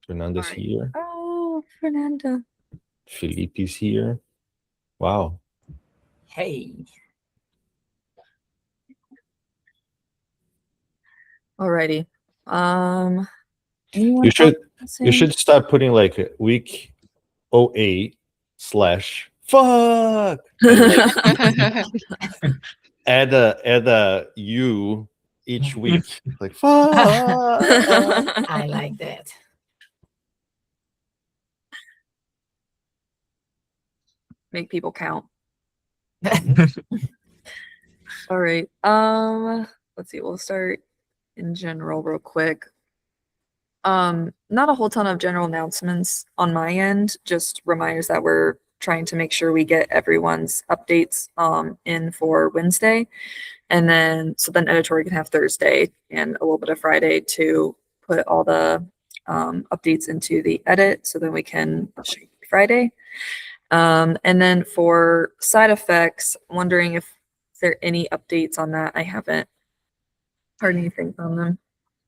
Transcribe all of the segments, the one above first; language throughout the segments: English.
Fernanda's Alright. here. Oh, Fernanda. Felipe's here. Wow. Hey. Alrighty. Anyone You else should missing? start putting like week 08/fuck and like add a you each week. Like fuck. I like that. Make people count. All right. Let's see. We'll start in general real quick. Not a whole ton of general announcements on my end, just reminders that we're trying to make sure we get everyone's updates in for Wednesday. And then so then editorial can have Thursday and a little bit of Friday to put all the updates into the edit so then we can shoot Friday. And then for side effects, wondering if there are any updates on that. I haven't heard anything from them.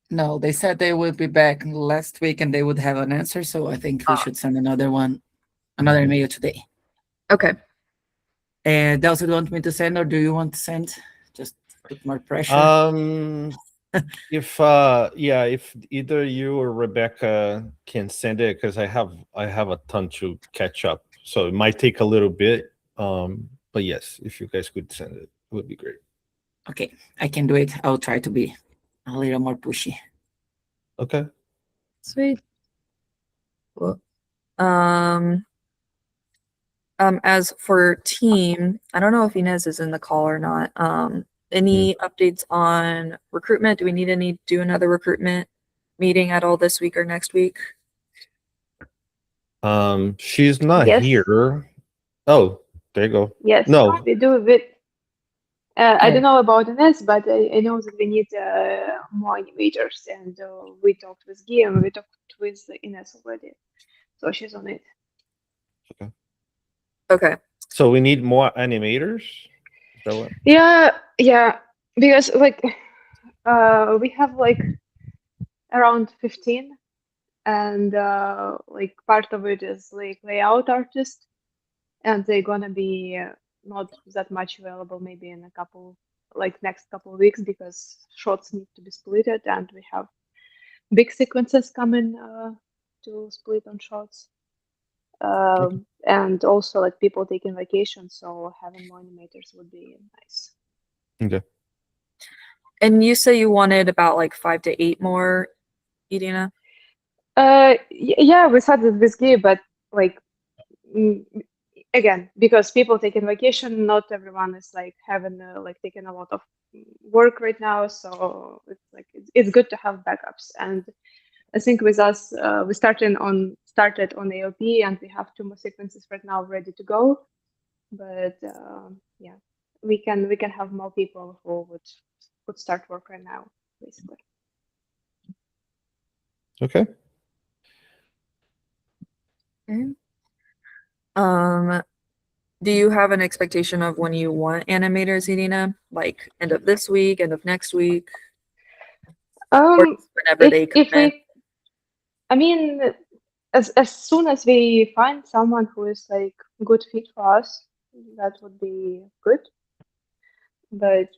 No, they said they would be back last week and they would have an answer. So I think we should send another email today. Okay. And also, do you want me to send or do you want to send? Just put more pressure. If if either you or Rebecca can send it, because I have a ton to catch up, so it might take a little bit. But yes, if you guys could send it, it would be great. Okay, I can do it. I'll try to be a little more pushy. Okay. Sweet. Well, as for team, I don't know if Inez is in the call or not. Any updates on recruitment? Do we need do another recruitment meeting at all this week or next week? She's not Yes. here. Oh, there you go. Yes, No. we do it. I don't know about Ines, but I know that we need more animators, and we talked with Guillaume, we talked with Ines already, so she's on it. Okay. Okay. So we need more animators? Is that what? Yeah, because like we have like around 15, and like part of it is like layout artist, and they're gonna be not that much available maybe in a couple, like next couple of weeks, because shots need to be splitted and we have big sequences coming to split on shots. And also like people taking vacation, so having more animators would be nice. Okay. And you say you wanted about like 5 to 8 more, Irina? Yeah, we started with Guy, but like again, because people taking vacation, not everyone is like having like taking a lot of work right now, so it's like it's good to have backups. And I think with us, we started on AOP, and we have 2 more sequences right now ready to go. But yeah, we can have more people who would start work right now, basically. Okay. Okay. Do you have an expectation of when you want animators, Irina? Like end of this week, end of next week? Or whenever they come in? I mean, as soon as we find someone who is like good fit for us, that would be good. But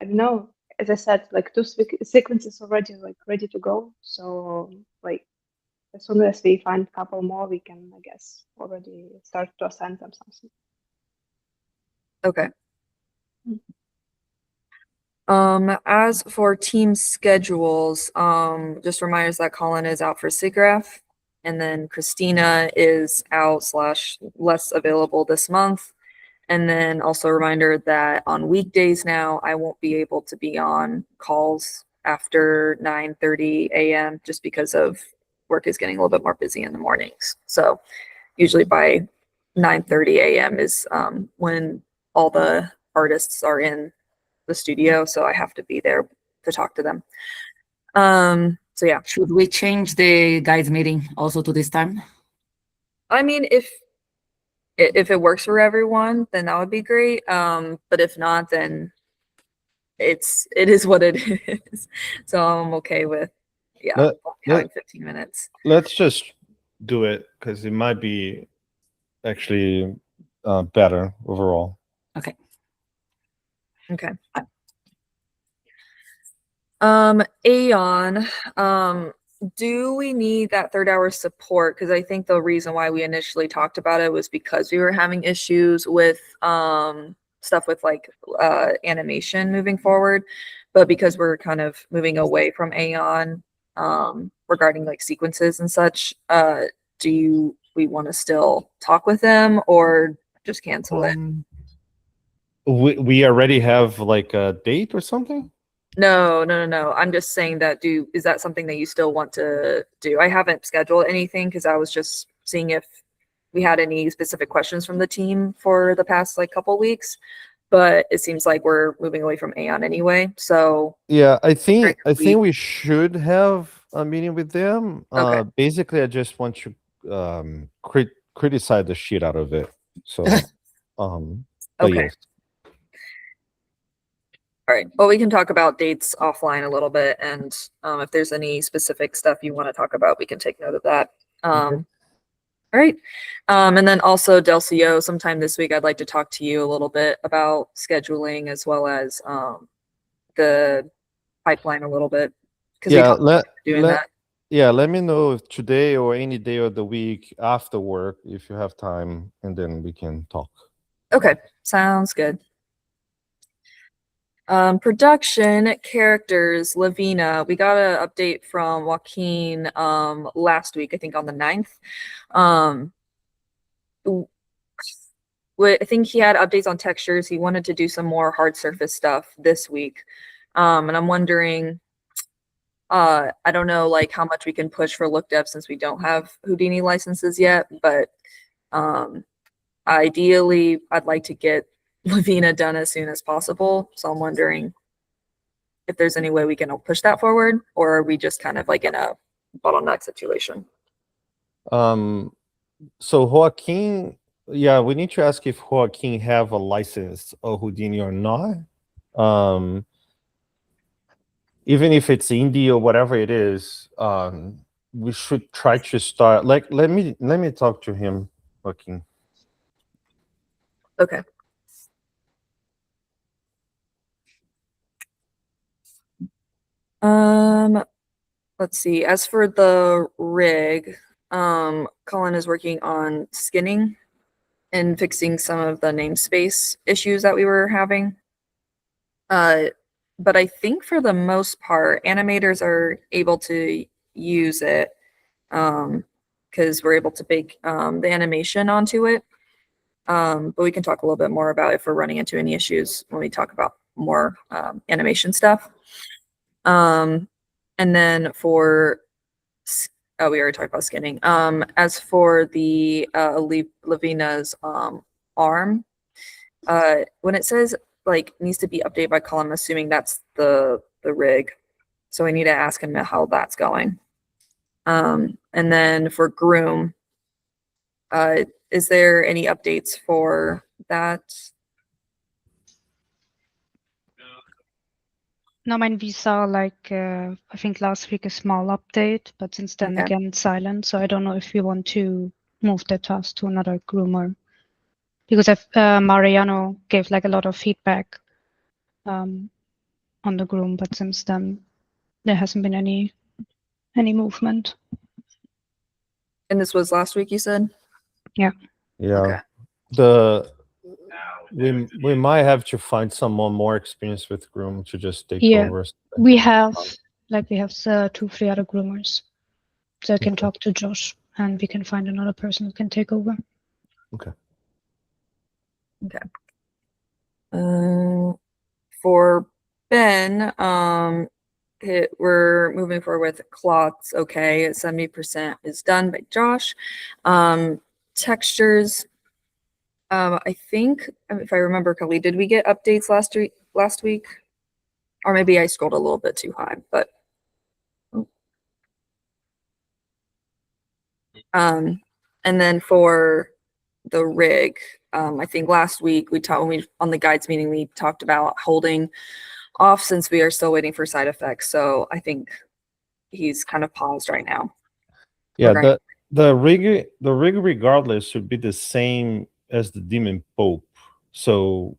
I don't know. As I said, like 2 sequences already like ready to go. So like as soon as we find a couple more, we can, I guess, already start to assign them something. Okay. As for team schedules, just reminders that Colin is out for SIGGRAPH, and then Christina is out / less available this month. And then also a reminder that on weekdays now, I won't be able to be on calls after 9:30 a.m. just because of work is getting a little bit more busy in the mornings. So usually by 9:30 a.m. is when all the artists are in the studio, so I have to be there to talk to them. So yeah. Should we change the guys meeting also to this time? I mean, if it works for everyone, then that would be great. But if not, then it is what it is. So I'm okay with having 15 minutes. Let's just do it because it might be actually better overall. Okay. Okay. Aeon, do we need that third hour support? Because I think the reason why we initially talked about it was because we were having issues with stuff with like animation moving forward, but because we're kind of moving away from Aeon regarding like sequences and such, we want to still talk with them or just cancel it? We already have like a date or something? No. I'm just saying that is that something that you still want to do? I haven't scheduled anything because I was just seeing if we had any specific questions from the team for the past like couple weeks, but it seems like we're moving away from Aeon anyway. So Yeah, I think we- we should have a meeting with them. Okay. Basically, I just want to criticize the shit out of it. So, but Okay. yes. All right. Well, we can talk about dates offline a little bit, and if there's any specific stuff you want to talk about, we can take note of that. Okay. All right. And then also Delcio, sometime this week, I'd like to talk to you a little bit about scheduling as well as the pipeline a little bit. Yeah, let me know if today or any day of the week after work if you have time, and then we can talk. Okay, sounds good. Production characters, Lavina. We got an update from Joaquin last week, I think on the 9th. I think he had updates on textures. He wanted to do some more hard surface stuff this week. And I'm wondering, I don't know like how much we can push for look dev since we don't have Houdini licenses yet, but ideally I'd like to get Lavina done as soon as possible. So I'm wondering if there's any way we can push that forward, or are we just kind of like in a bottleneck situation? So Joaquin, yeah, we need to ask if Joaquin have a license of Houdini or not. Even if it's indie or whatever it is, we should try to start. Like, let me talk to him, Joaquin. Okay. Let's see. As for the rig, Colin is working on skinning and fixing some of the namespace issues that we were having. But I think for the most part, animators are able to use it because we're able to bake the animation onto it. But we can talk a little bit more about if we're running into any issues when we talk about more animation stuff. And then for, we already talked about skinning. As for the Lavina's arm, when it says like needs to be updated by Colin, I'm assuming that's the rig. So we need to ask him how that's going. And then for Groom, is there any updates for that? No, I mean, we saw like, I think last week a small update, but since then Okay. again, it's silent. So I don't know if we want to move the task to another groomer. Because if Mariano gave like a lot of feedback on the groom, but since then there hasn't been any movement. And this was last week, you said? Yeah. Okay. We might have to find someone more experienced with Groom to just take Yeah. over. We have 2-3 other groomers. So I can talk to Josh and we can find another person who can take over. Okay. For Ben, we're moving forward with cloths. Okay, 70% is done by Josh. Textures. I think if I remember correctly, did we get updates last week? Or maybe I scrolled a little bit too high, but and then for the rig, I think last week on the guides meeting we talked about holding off since we are still waiting for side effects. So I think he's kind of paused right now. Yeah, Okay. the rig regardless should be the same as the Demon Pope. So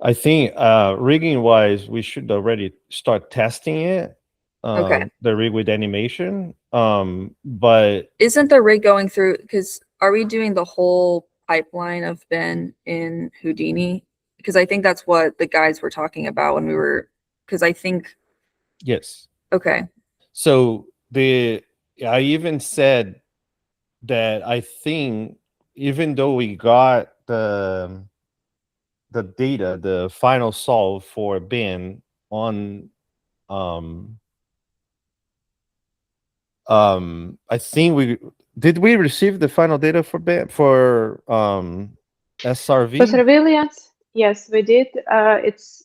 I think rigging wise, we should already start testing it. Okay. The rig with animation. But Isn't the rig going through, because are we doing the whole pipeline of Ben in Houdini? Because I think that's what the guys were talking about when we were, because I think, yes. okay, So I even said that I think even though we got the data, the final solve for Ben on I think we receive the final data for Ben for SRV? For surveillance, yes, we did. It's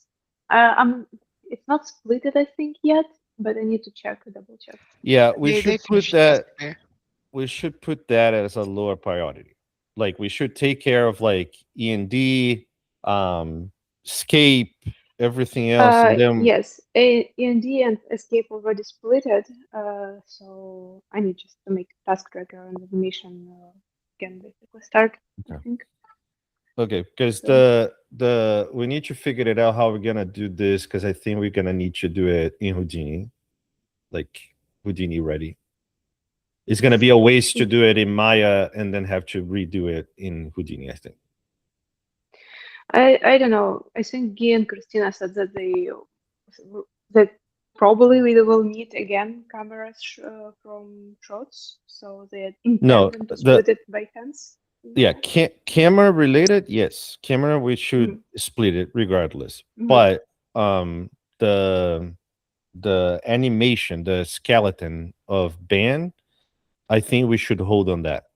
not splitted, I think, yet, but I need to double check. Yeah, we They should put finished that. yesterday. We should put that as a lower priority. Like we should take care of like END, Scape, everything else, and then Yes, END and Escape already splitted, so I need just to make task tracker and animation can basically start, I Okay. think. okay, because So- the we need to figure it out how we're gonna do this because I think we're gonna need to do it in Houdini, like Houdini ready. It's gonna be a waste to do it in Maya and then have to redo it in Houdini, I think. I don't know. I think Guy and Christina said that that probably we will need again cameras from shots, so they No, intend to split it by hands. Yeah, camera related, yes. Camera, we should split it regardless. Mhm. But the animation, the skeleton of Ben, I think we should hold on that.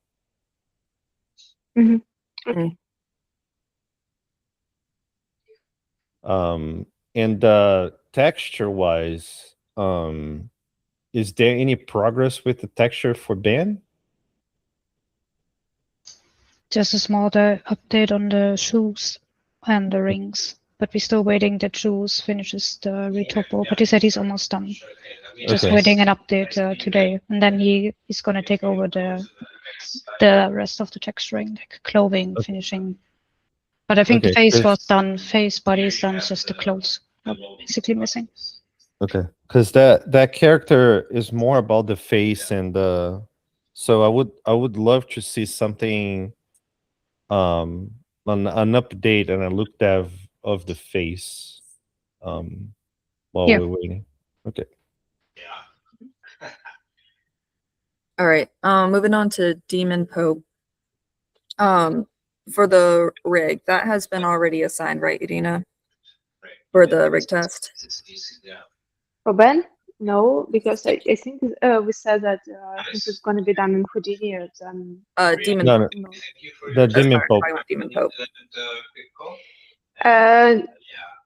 Okay. And texture wise, is there any progress with the texture for Ben? Just a small update on the shoes and the rings, but we're still waiting that shoes finishes the retopo. But he said he's almost done. Just Okay. waiting an update today, and then he's gonna take over the rest of the texturing, like clothing, Okay. finishing. But I think the Okay, face was done. Face, body is done. It's just the clothes are basically missing. Okay, because that character is more about the face and so I would love to see something an update and a look dev of the face while Yeah. we're waiting. Okay. all right. Moving on to Demon Pope. For the rig, that has been already assigned, right, Irina? For the rig test? For Ben, no, because I think we said that since it's going to be done in Houdini, then Demon No, no, Pope. the Demon Sorry, Pope. talking about Demon Pope.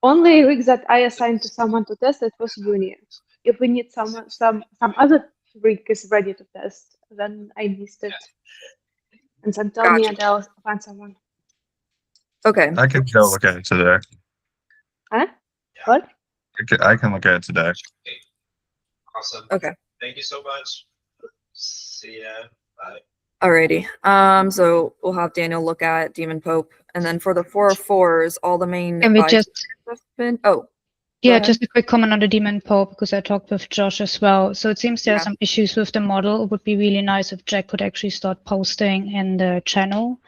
Only rig that I assigned to someone to test it was Uni. If we need some other rig is ready to test, then I missed it. And then tell me and I'll find someone. Okay. I can go look at it today. Huh? What? I can look at it today. Awesome. Okay. Thank you so much. See ya. Bye. Alrighty. So we'll have Daniel look at Demon Pope, and then for the 404s, all the main. And we advisors just have been. Oh. Yeah, ahead. just a quick comment on the Demon Pope, because I talked with Josh as well. So it seems there Yeah. are some issues with the model. It would be really nice if Jack could actually start posting in the channel,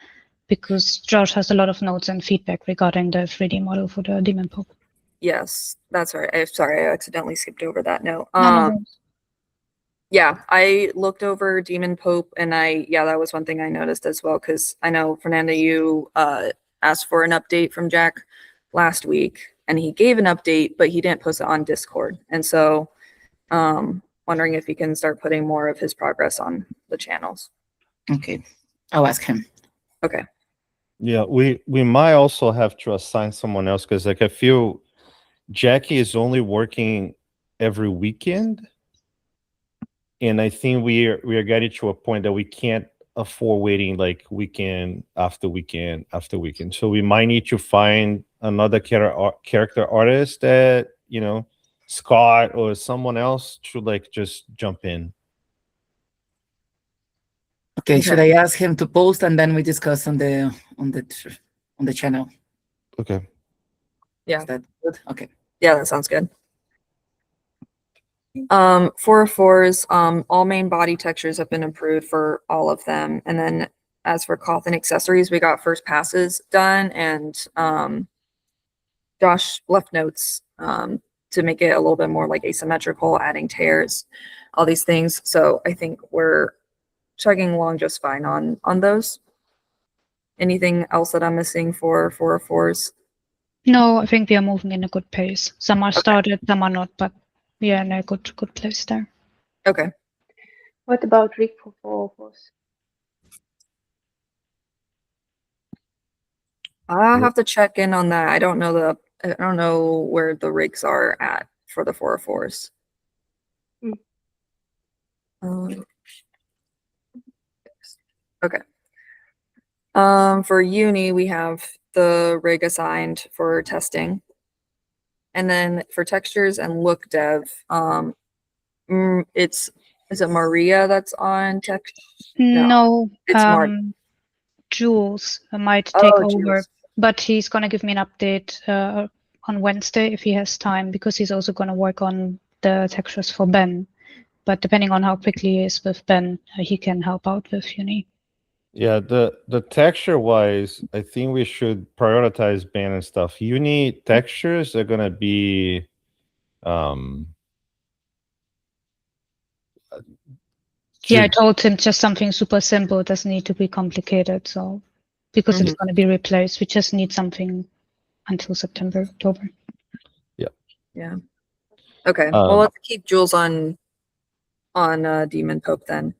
because Josh has a lot of notes and feedback regarding the 3D model for the Demon Pope. Yes, that's right. I'm sorry, I accidentally skipped over that note. No. Yeah, I looked over Demon Pope, and that was one thing I noticed as well, because I know, Fernanda, you asked for an update from Jack last week, and he gave an update, but he didn't post it on Discord. And so wondering if he can start putting more of his progress on the channels. Okay, I'll ask him. Okay. Yeah, we might also have to assign someone else because like I feel Jackie is only working every weekend. And I think we are getting to a point that we can't afford waiting like weekend after weekend after weekend. So we might need to find another character artist that, Scott or someone else should like just jump in. Okay, Okay. should I ask him to post and then we discuss on the channel? Okay. Yeah. Is that good? Okay. Yeah, that sounds good. 404s, all main body textures have been approved for all of them. And then as for cloth and accessories, we got first passes done, and Josh left notes to make it a little bit more like asymmetrical, adding tears, all these things. So I think we're chugging along just fine on those. Anything else that I'm missing for 404s? No, I think we are moving in a good pace. Some are started, some are not, but we are in a good place there. Okay. What about rig for 404s? I'll have to check in on that. I don't know where the rigs are at for the 404s. Hmm. Okay. For uni, we have the rig assigned for testing. And then for textures and look dev, is it Maria that's on text? No, it's Mark. Jules might take Oh, over, Jules. but he's gonna give me an update on Wednesday if he has time, because he's also gonna work on the textures for Ben. But depending on how quickly he is with Ben, he can help out with uni. Yeah, the texture wise, I think we should prioritize band and stuff. Uni textures are gonna be Yeah, I should- told him just something super simple. It doesn't need to be complicated. So because it's going to be replaced, we just need something until September, October. Yeah. Okay. Well, let's keep Jules on Demon Pope then.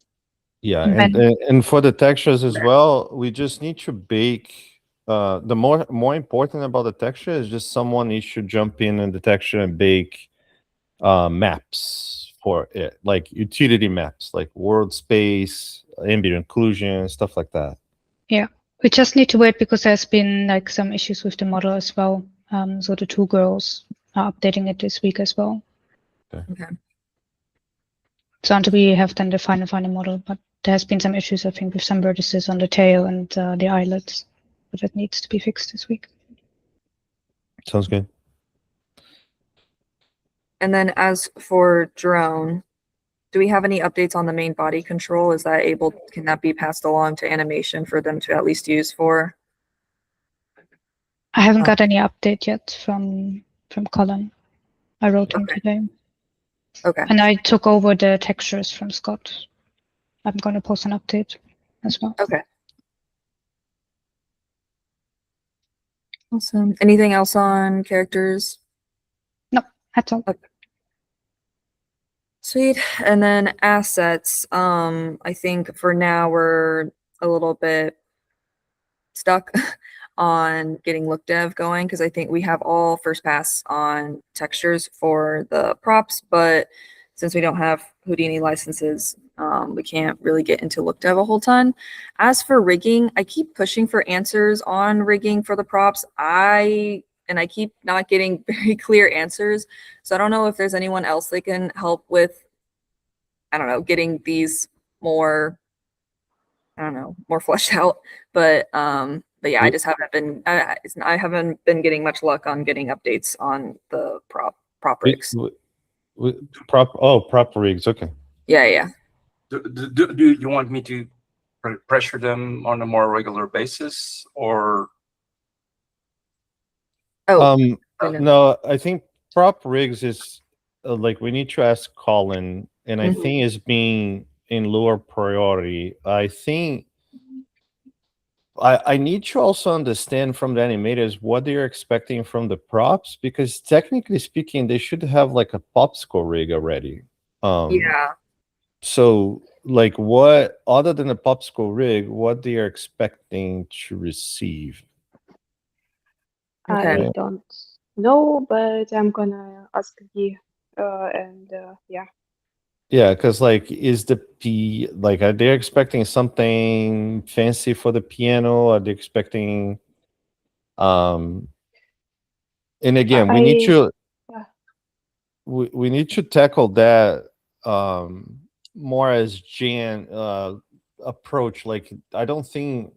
yeah, Ben. and for the textures as well, we just need to bake. The more important about the texture is just someone needs to jump in the texture and bake maps for it, like utility maps, like world space, ambient occlusion, stuff like that. Yeah, we just need to wait because there's been like some issues with the model as well. So the two girls are updating it this week as well. Okay. So until we have then the final model, but there has been some issues, I think, with some vertices on the tail and the eyelets, but that needs to be fixed this week. Sounds good. And then as for drone, do we have any updates on the main body control? Can that be passed along to animation for them to at least use for? I haven't got any update yet from Colin. I wrote him today. Okay. And I took over the textures from Scott. I'm going to post an update as well. Okay. Awesome. Anything else on characters? No, that's all. Okay. Sweet. And then assets. I think for now we're a little bit stuck on getting look dev going, because I think we have all first pass on textures for the props, but since we don't have Houdini licenses, we can't really get into look dev a whole ton. As for rigging, I keep pushing for answers on rigging for the props. I keep not getting very clear answers. So I don't know if there's anyone else that can help with, I don't know, getting these more, I don't know, more fleshed out. But yeah, I just haven't been, I haven't been getting much luck on getting updates on the prop rigs. Prop rigs. Okay. Yeah. Do you want me to pressure them on a more regular basis, or? Oh, no, I think prop rigs is like we need to ask Colin, and I think is being in lower priority. I think I need to also understand from the animators what they're expecting from the props, because technically speaking, they should have like a popsicle rig already. yeah. So like what other than a popsicle rig, what they are expecting to receive? Okay. I don't know, but I'm gonna ask Guy, and yeah. Yeah, because like is the like are they expecting something fancy for the piano? Are they expecting and again we need to Yeah. we need to tackle that more as Jan approach. Like, I don't think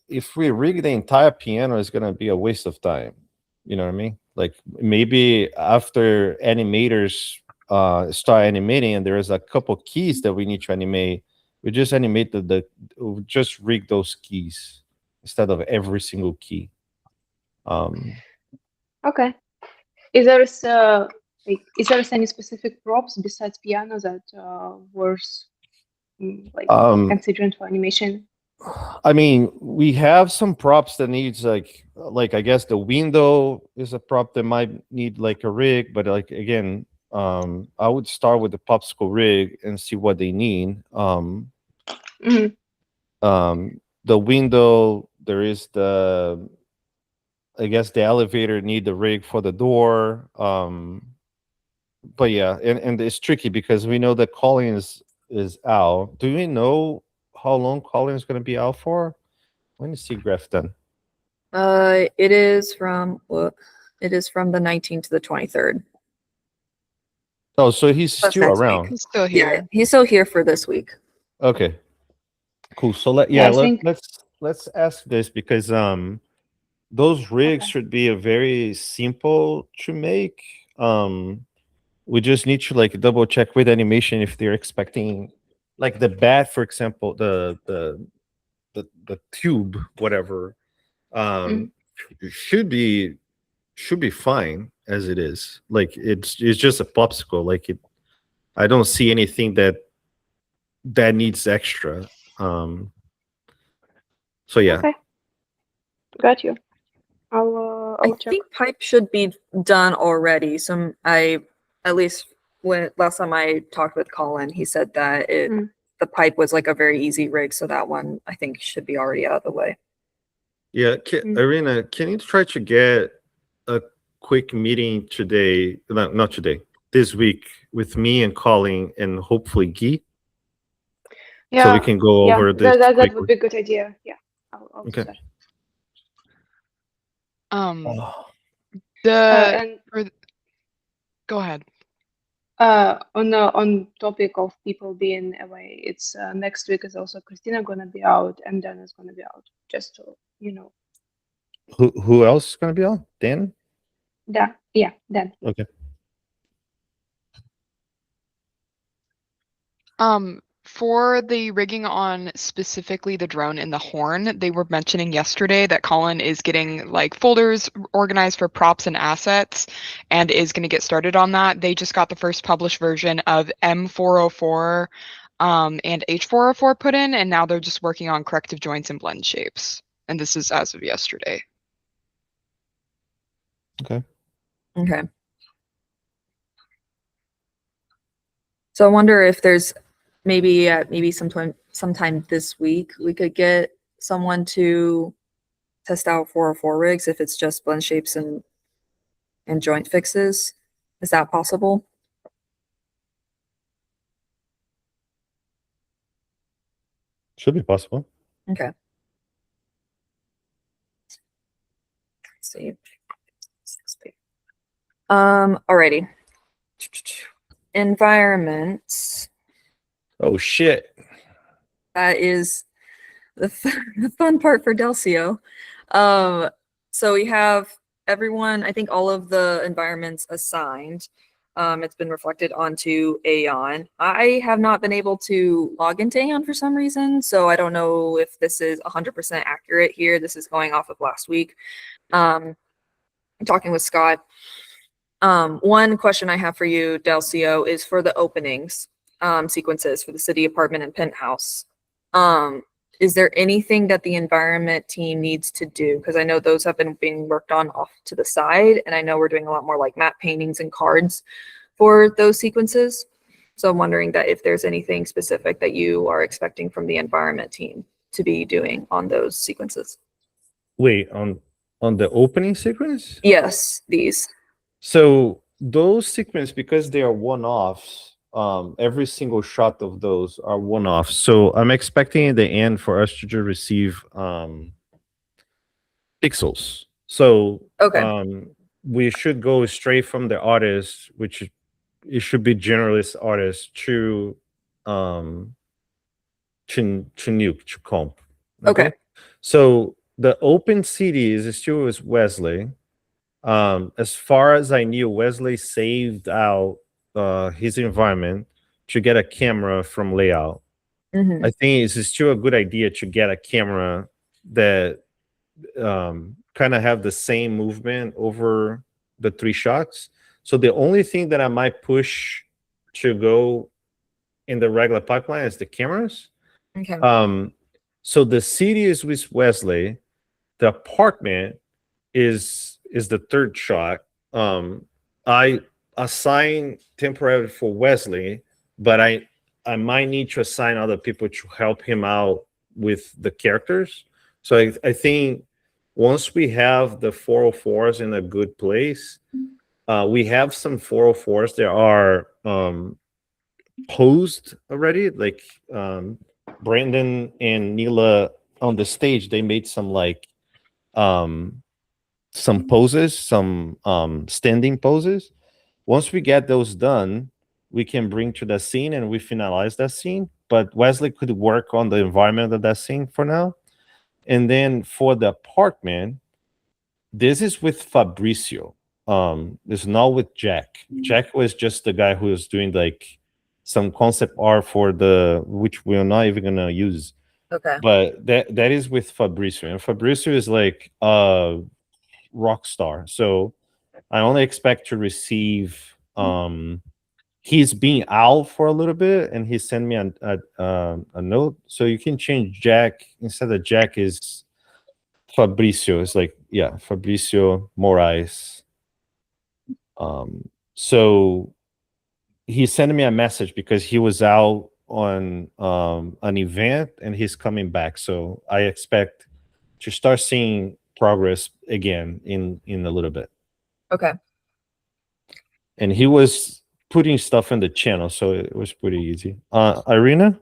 if we rig the entire piano is gonna be a waste of time. You know what I mean? Like, maybe after animators start animating and there is a couple keys that we need to animate, we just animate we just rig those keys instead of every single key. Okay. Is there any specific props besides piano that worth considering for animation? I mean, we have some props that needs like I guess the window is a prop that might need like a rig, but like again, I would start with the popsicle rig and see what they need. Mhm. The window, there is I guess the elevator need the rig for the door. But yeah, and it's tricky because we know that Colin is out. Do we know how long Colin is going to be out for? When is SIGGRAPH done? It is from the 19th to the 23rd. Oh, so he's That's still next week. around. He's still Yeah, here. he's still here for this week. Okay, cool. So I think- let's ask this because those rigs Okay. should be a very simple to make. We just need to like double check with animation if they're expecting like the bat, for example, the tube, whatever. It should be fine as it is. Like it's just a popsicle. Like I don't see anything that needs extra. So yeah. Okay. Got you. I'll I check. think pipe should be done already. At least when last time I talked with Colin, he said that the pipe was like a very easy rig, so that one I think should be already out of the way. Yeah, Irina, can you try to get a quick meeting today? Not today. This week with me and Colin and hopefully Guy, Yeah. so we can go Yeah, over this. that would quickly. be a good idea. Yeah. I'll do Okay. that. The And go ahead. on topic of people being away, it's next week is also Christina gonna be out and Dan is gonna be out. Just so you know. Who else is gonna be on? Dan? Dan. Okay. For the rigging on specifically the drone and the horn, they were mentioning yesterday that Colin is getting like folders organized for props and assets and is going to get started on that. They just got the first published version of M404 and H404 put in, and now they're just working on corrective joints and blend shapes. And this is as of yesterday. Okay. Okay. So I wonder if there's maybe sometime this week we could get someone to test out 404 rigs if it's just blend shapes and joint fixes. Is that possible? Should be possible. Okay. Let's see. Alrighty. Environments. Oh shit. That is the fun part for Delcio. So we have everyone, I think all of the environments assigned. It's been reflected onto Aeon. I have not been able to log into Aeon for some reason, so I don't know if this is 100% accurate here. This is going off of last week. I'm talking with Scott. One question I have for you, Delcio, is for the openings sequences for the city apartment and penthouse. Is there anything that the environment team needs to do? Because I know those have been being worked on off to the side, and I know we're doing a lot more like map paintings and cards for those sequences. So I'm wondering that if there's anything specific that you are expecting from the environment team to be doing on those sequences. Wait, on the opening sequence? Yes, these. So those sequences, because they are one-offs, every single shot of those are one-offs. So I'm expecting in the end for us to just receive pixels. So Okay. we should go straight from the artist, which it should be generalist artist, to nuke, to comp. Okay. So the open CD is still with Wesley. As far as I knew, Wesley saved out his environment to get a camera from layout. Mhm. I think it's still a good idea to get a camera that kind of have the same movement over the 3 shots. So the only thing that I might push to go in the regular pipeline is the cameras. Okay. So the city is with Wesley. The apartment is the 3rd shot. I assign temporarily for Wesley, but I might need to assign other people to help him out with the characters. So I think once we have the 404s in a good place, we have some 404s that are posed already. Like Brandon and Neela on the stage, they made some like some poses, some standing poses. Once we get those done, we can bring to the scene and we finalize that scene. But Wesley could work on the environment of that scene for now. And then for the apartment, this is with Fabricio. It's not with Jack. Jack was just the guy who was doing like some concept art for the, which we're not even gonna use. Okay. But that is with Fabricio, and Fabricio is like rock star. So I only expect to receive he's being out for a little bit, and he sent me a note. So you can change Jack, instead of Jack is Fabricio. It's like, yeah, Fabricio Moraes. So he sent me a message because he was out on an event and he's coming back. So I expect to start seeing progress again in a little bit. Okay. And he was putting stuff in the channel, so it was pretty easy. Irina?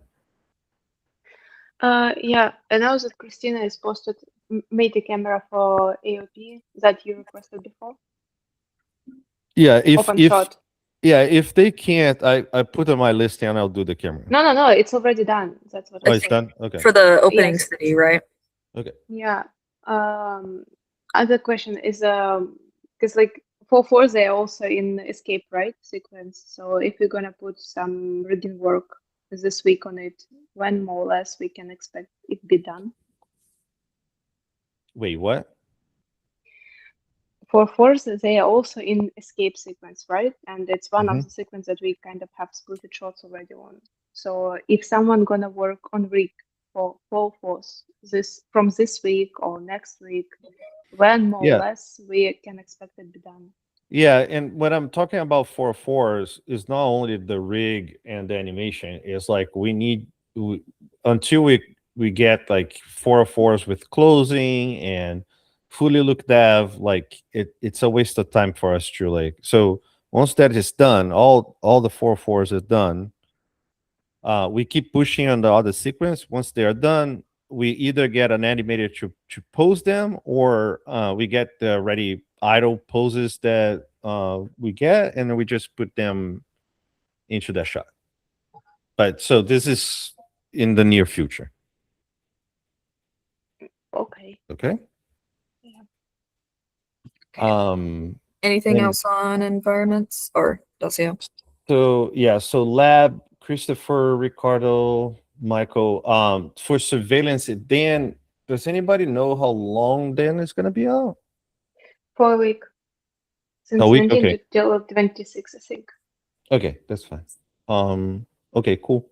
Yeah, I know that Christina is made a camera for AOP that you requested before. Yeah, Open shot. yeah, if they can't, I put on my list and I'll do the camera. No, it's already done. That's what Oh, I'm it's saying. done? Okay. For the opening Yes. city, right? Okay. Yeah. Other question is because like 4/4 they're also in escape, right? Sequence. So if we're gonna put some rigging work this week on it, when more or less we can expect it be done? Wait, what? 4/4 they are also in escape sequence, right? And it's one Mhm. of the sequence that we kind of have split shots already on. So if someone gonna work on rig for 4/4 from this week or next week, when more Yeah. or less we can expect it be done? Yeah, and when I'm talking about 4/4s, is not only the rig and the animation. It's like until we get like 4/4s with closing and fully look dev, like it's a waste of time for us to like. So once that is done, all the 4/4s are done. We keep pushing on the other sequence. Once they are done, we either get an animator to pose them, or we get the ready idle poses that we get, and then we just put them into that shot. But so this is in the near future. Okay. Okay. Yeah. Anything and- else on environments or Delcio? So yeah, so lab, Christopher, Ricardo, Michael. For surveillance, Dan, does anybody know how long Dan is gonna be out? For a week. Since A week? 19 Okay. till 26, I think. Okay, that's fine. Okay, cool.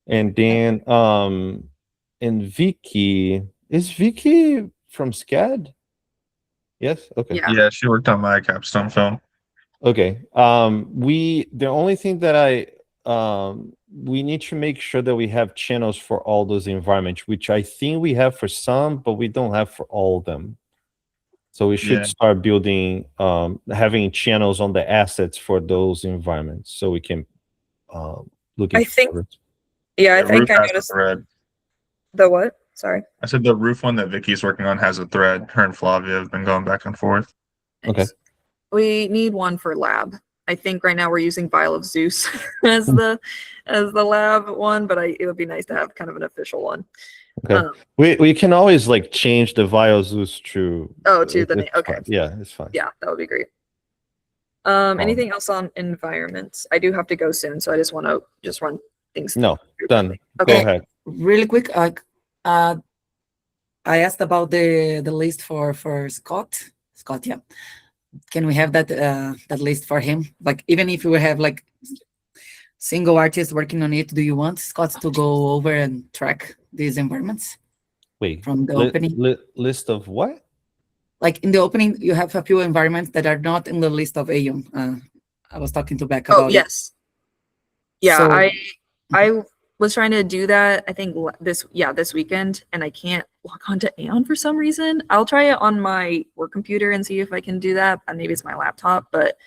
And then and Vicky, is Vicky from SCAD? Yes. Okay. Yeah. Yeah, she worked on my capstone film. Okay. The only thing that we need to make sure that we have channels for all those environments, which I think we have for some, but we don't have for all of them. So we should Yeah. start building having channels on the assets for those environments, so we can look I into think- progress. Yeah, I The think roof I has a noticed thread. the what? Sorry. I said the roof one that Vicky's working on has a thread. Her and Flavia have been going back and forth. Okay. Nice. We need one for lab. I think right now we're using Vial of Zeus as the lab one, but it would be nice to have kind of an official one. Okay. We can always like change the Viozus to to the name. it's Okay. fine. Yeah, it's fine. Yeah, that would be great. Anything else on environments? I do have to go soon, so I just want to run things. No, through done. quickly. Go Okay. ahead. Really quick, I asked about the list for Scott. Scott, yeah. Can we have that list for him? Like, even if we have like single artists working on it, do you want Scott to go over and track these environments Wait, from the opening? List of what? Like in the opening, you have a few environments that are not in the list of Aeon. I was talking to Beck about yes. it. Yeah, So, I was trying to do that, I think this weekend, and I can't log on to Aeon for some reason. I'll try it on my work computer and see if I can do that. Maybe it's my laptop, but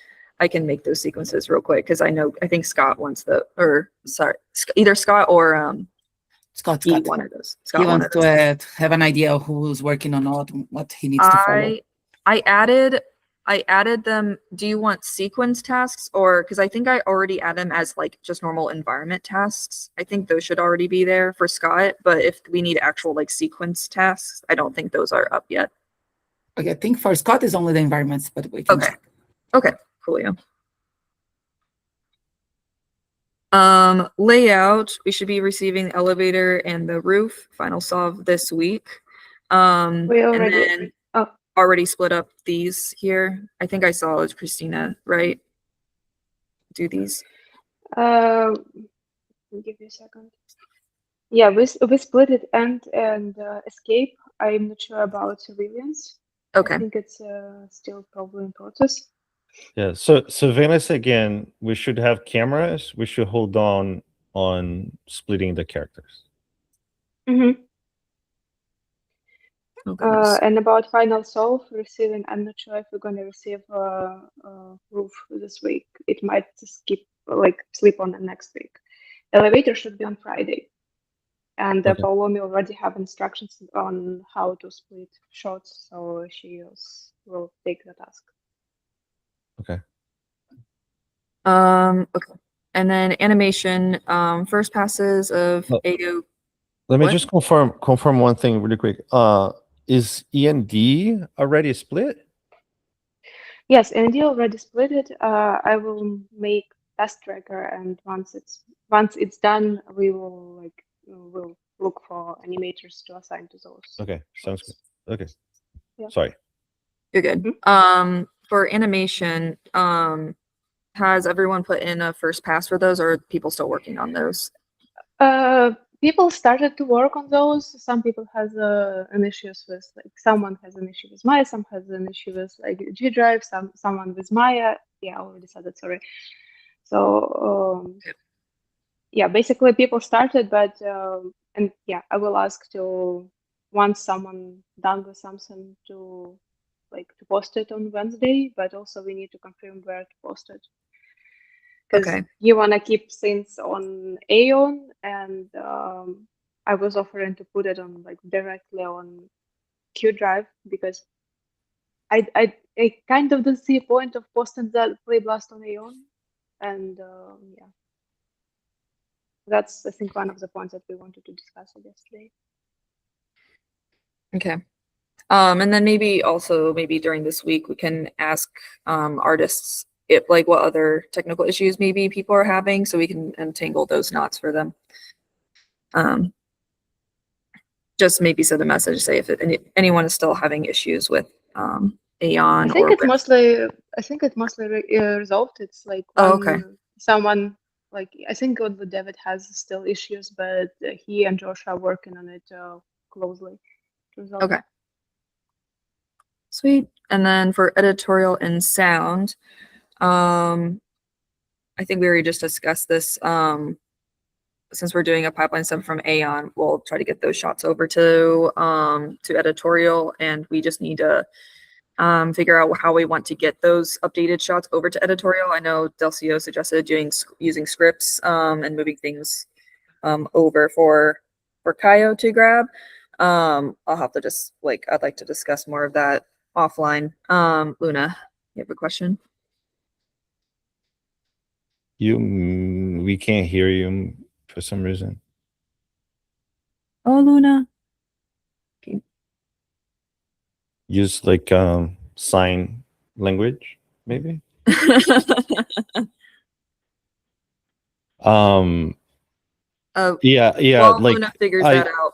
I can make those sequences real quick because I think Scott wants either Scott or Scott. one of those. Scott He wants wanted those. to have an idea of who's working on what he needs to follow. I added them. Do you want sequence tasks, or because I think I already add them as like just normal environment tasks. I think those should already be there for Scott, but if we need actual like sequence tasks, I don't think those are up yet. Okay, I think for Scott is only the environments, but we can check. Okay, cool. Yeah. Layout, we should be receiving the elevator and the roof final solve this week. We already- and then already split up these here. I think I saw it, Christina, right? Do these. Give me a second. Yeah, we split it end and escape. I'm not sure about surveillance. Okay. I think it's still probably in process. Yeah. So Venus, again, we should have cameras. We should hold on splitting the characters. Mm-hmm. Okay. And about final solve receiving, I'm not sure if we're going to receive roof this week. It might slip on the next week. Elevator should be on Friday. And Okay. Paulomi already have instructions on how to split shots, so she will take the task. Okay. Okay. And then animation, first passes of Oh. AO. Let me What? just confirm one thing really quick. Is E&D already split? Yes, ND already split it. I will make test tracker, and once it's done, we will we'll look for animators to assign to those. Okay, sounds good. Okay. Yeah. Sorry. You're good. For animation, has everyone put in a first pass for those, or are people still working on those? People started to work on those. Some people has an issues with someone has an issue with Maya, some has an issue with G Drive, someone with Maya. Yeah, I already said that. Sorry. So yeah, basically people started, but and yeah, I will ask to once someone done with something to post it on Wednesday, but also we need to confirm where to post it. Because you want to keep things on Aeon, and I was offering to put it on directly on Q Drive because I kind of don't see a point of posting that Play Blast on Aeon, and yeah, that's I think one of the points that we wanted to discuss yesterday. Okay. And then maybe during this week we can ask artists what other technical issues maybe people are having, so we can untangle those knots for them. Just maybe send a message, say if anyone is still having issues with Aeon. I think it's mostly resolved. It's someone I think the David has still issues, but he and Josh are working on it closely to resolve. Okay. Sweet. And then for editorial and sound, I think we already just discussed this. Since we're doing a pipeline stuff from Aeon, we'll try to get those shots over to editorial, and we just need to figure out how we want to get those updated shots over to editorial. I know Delcio suggested using scripts and moving things over for Kaio to grab. I'll have to just I'd like to discuss more of that offline. Luna. You have a question? We can't hear you for some reason. Oh, Luna. Use like sign language, maybe. Yeah, While like Luna figures I that out.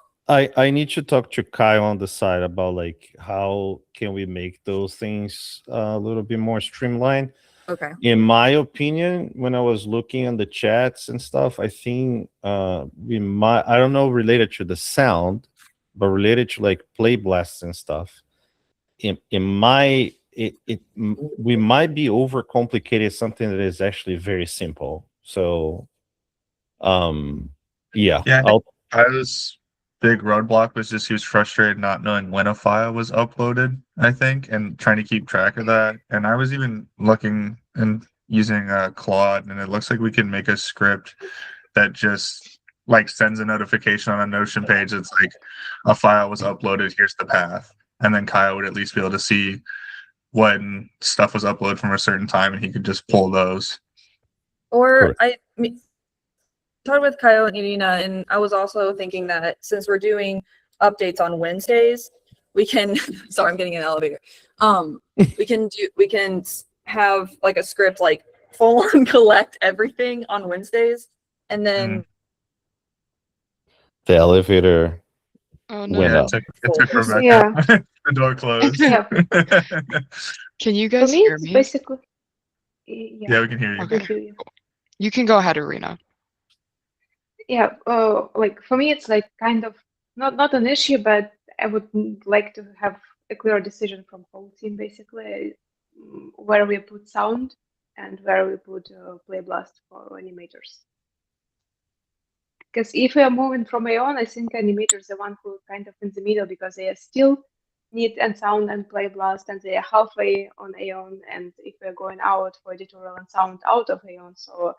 I need to talk to Kyle on the side about like how can we make those things a little bit more streamlined. Okay. In my opinion, when I was looking on the chats and stuff, I think we might, I don't know, related to the sound, but related to like play blasts and stuff. We might be overcomplicated something that is actually very simple. So yeah, Yeah, I think Kyle's big roadblock was just he was frustrated not knowing when a file was uploaded, I think, and trying to keep track of that. And I was even looking and using Claude, and it looks like we can make a script that just like sends a notification on a Notion page that's like a file was uploaded, here's the path. And then Kyle would at least be able to see when stuff was uploaded from a certain time and he could just pull those. Or talked with Kyle and Irina, and I was also thinking that since we're doing updates on Wednesdays, we can sorry, I'm getting an elevator. We can have like a script like full on collect everything on Wednesdays, and then the elevator Oh went no. up. It took Rebecca. Yeah. The door closed. Yeah. Can you For guys me, hear it's me? basically yeah. Yeah, we can hear you. Okay. We hear you. You can go ahead, Arena. Yeah, like for me, it's like kind of not an issue, but I would like to have a clear decision from whole team, basically, where we put sound and where we put play blast for animators. Because if we are moving from Aeon, I think animators are the one who kind of in the middle because they are still need and sound and play blast, and they are halfway on Aeon. And if we're going out for editorial and sound out of Aeon, so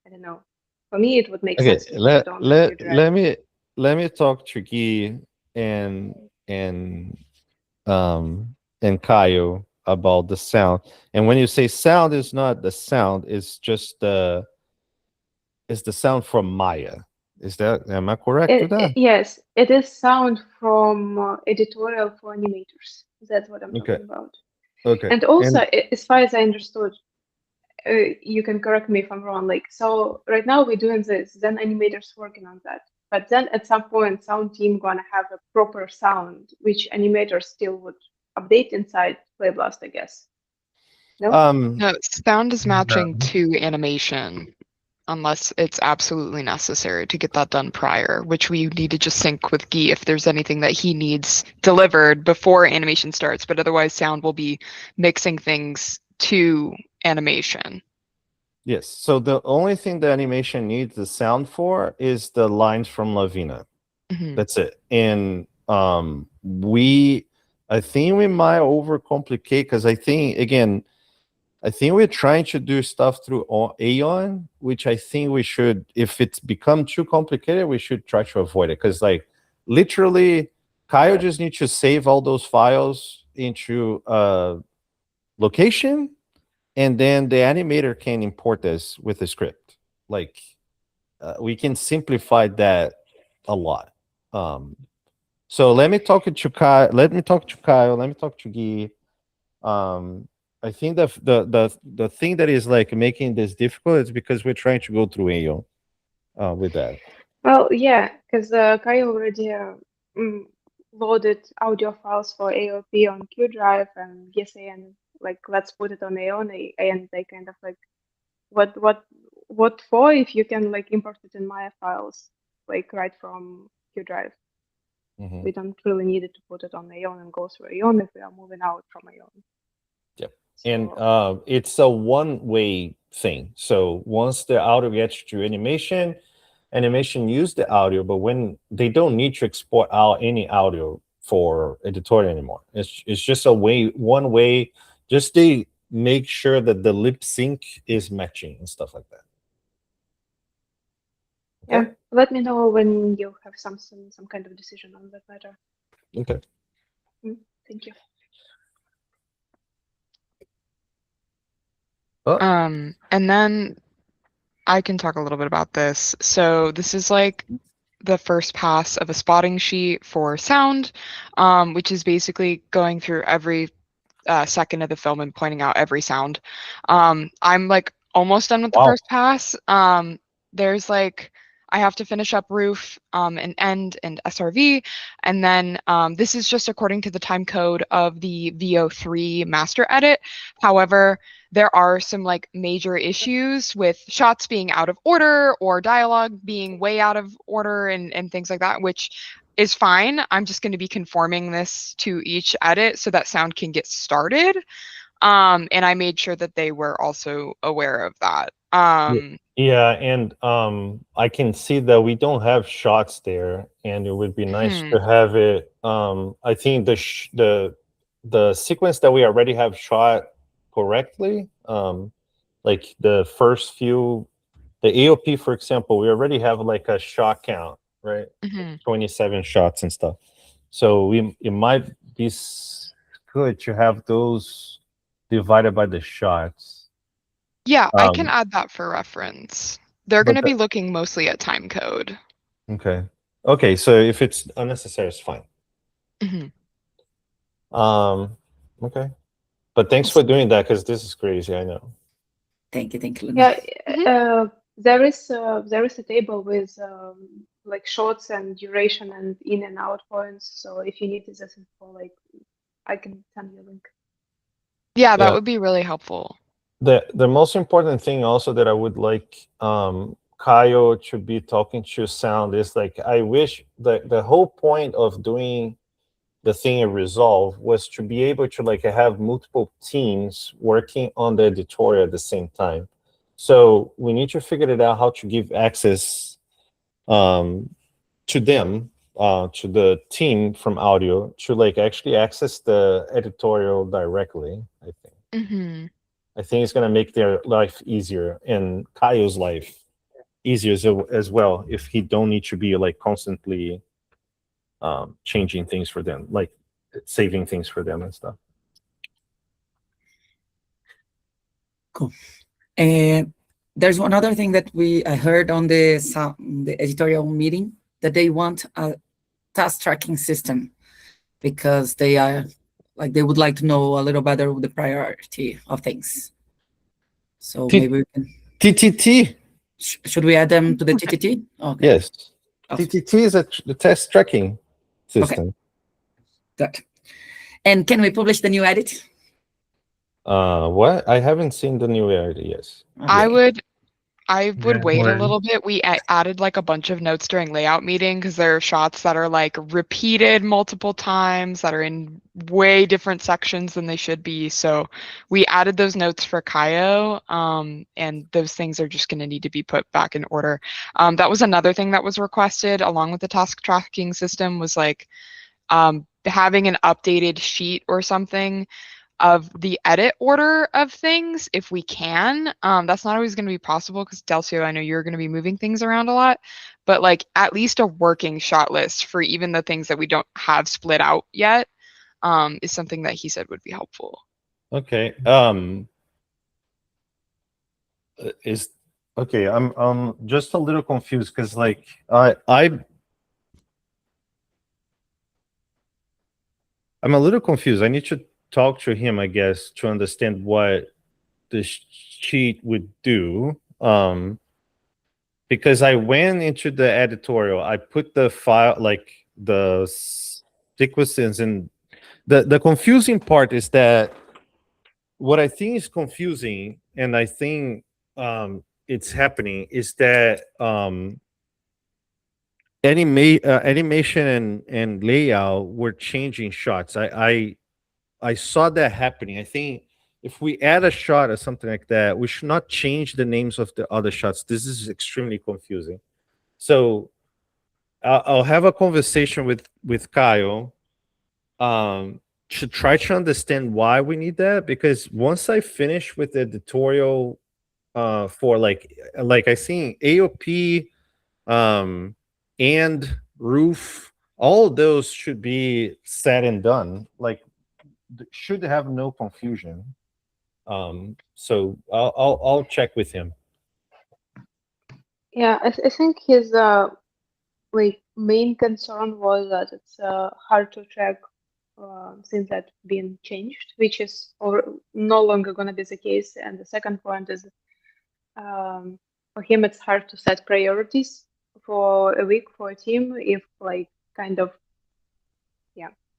I don't know. For me, it would make Okay, sense to put it on your drive. let me talk to Guy and Kyle about the sound. And when you say sound is not the sound, it's just the sound from Maya. Am I correct with that? Yes, it is sound from editorial for animators. That's what I'm Okay. talking about. Okay. And also, as far as I understood, you can correct me if I'm wrong. Like, so right now we're doing this, then animators working on that. But then at some point, sound team gonna have a proper sound, which animators still would update inside Playblast, I guess. No? No, sound is matching No. to animation unless it's absolutely necessary to get that done prior, which we need to just sync with Guy if there's anything that he needs delivered before animation starts, but otherwise sound will be mixing things to animation. Yes. So the only thing the animation needs the sound for is the lines from Lavina. Mhm. That's it. And I think we might overcomplicate because I think we're trying to do stuff through Aeon, which I think we should, if it's become too complicated, we should try to avoid it. Because like literally, Kyle just needs to save all those files into location, and then the animator can import this with a script. Like we can simplify that a lot. So let me talk to Kyle. Let me talk to Kyle. Let me talk to Guy. I think the thing that is like making this difficult is because we're trying to go through Aeon with that. Well, yeah, because Kyle already loaded audio files for AOP on Q Drive and yes, and like let's put it on Aeon, and they kind of like what for if you can like import it in Maya files like right from Q Drive. Mhm. We don't really need it to put it on Aeon and go through Aeon if we are moving out from Aeon. Yep. So, And it's a one-way thing. So once the audio gets to animation use the audio, but when they don't need to export out any audio for editorial anymore. It's just one way, just to make sure that the lip sync is matching and stuff like that. yeah, let me know when you have some kind of decision on that matter. Okay. Thank you. Oh, And then I can talk a little bit about this. So this is like the first pass of a spotting sheet for sound, which is basically going through every second of the film and pointing out every sound. I'm like almost done with the wow. first pass. There's like I have to finish up roof and end and SRV, and then this is just according to the time code of the VO3 master edit. However, there are some like major issues with shots being out of order or dialogue being way out of order and things like that, which is fine. I'm just going to be conforming this to each edit so that sound can get started. And I made sure that they were also aware of that. Yeah, and I can see that we don't have shots there, and it would be nice to have it. I think the sequence that we already have shot correctly, like the first few, the AOP, for example, we already have like a shot count, right? 27 shots and stuff. So it might be good to have those divided by the shots. Yeah, I can add that for reference. They're but going to be looking mostly at time code. Okay. Okay, so if it's unnecessary, it's fine. Okay. But thanks for doing that, because this is crazy, I know. Thank you, Luna. Yeah, there is a table with like shots and duration and in and out points. So if you need this info, like I can send you a link. Yeah, that would be really helpful. The most important thing also that I would like Kyle to be talking to sound is like, I wish that the whole point of doing the thing in Resolve was to be able to like have multiple teams working on the editorial at the same time. So we need to figure it out how to give access to them, to the team from audio, to like actually access the editorial directly, I think. I think it's going to make their life easier and Kyle's life easier as well, if he don't need to be like constantly changing things for them, like saving things for them and stuff. Cool. And there's one other thing that I heard on the editorial meeting, that they want a task tracking system, because they would like to know a little better the priority of things. So maybe we can... TTT. Should we add them to the TTT? Okay. Yes. TTT is the task tracking system. Okay. Good. And can we publish the new edit? What? I haven't seen the new edit. Yes. Okay. I would wait a little bit. We added like a bunch of notes during layout meeting because there are shots that are like repeated multiple times that are in way different sections than they should be. So we added those notes for Kaio, and those things are just going to need to be put back in order. That was another thing that was requested along with the task tracking system, was like having an updated sheet or something of the edit order of things if we can. That's not always going to be possible because Delcio, I know you're going to be moving things around a lot, but like at least a working shot list for even the things that we don't have split out yet is something that he said would be helpful. Okay. I'm just a little confused because like I'm a little confused. I need to talk to him, I guess, to understand what the sheet would do. Because I went into the editorial, I put the file, like the sequences, and the confusing part is that what I think is confusing, and I think it's happening, is that animation and layout were changing shots. I saw that happening. I think if we add a shot or something like that, we should not change the names of the other shots. This is extremely confusing. So I'll have a conversation with Kyle to try to understand why we need that, because once I finish with the editorial for like I seen AOP and roof, all those should be said and done. Like should have no confusion. So I'll check with him. Yeah, I think his like main concern was that it's hard to track things that been changed, which is or no longer gonna be the case. And the second point is for him it's hard to set priorities for a week for a team if like kind of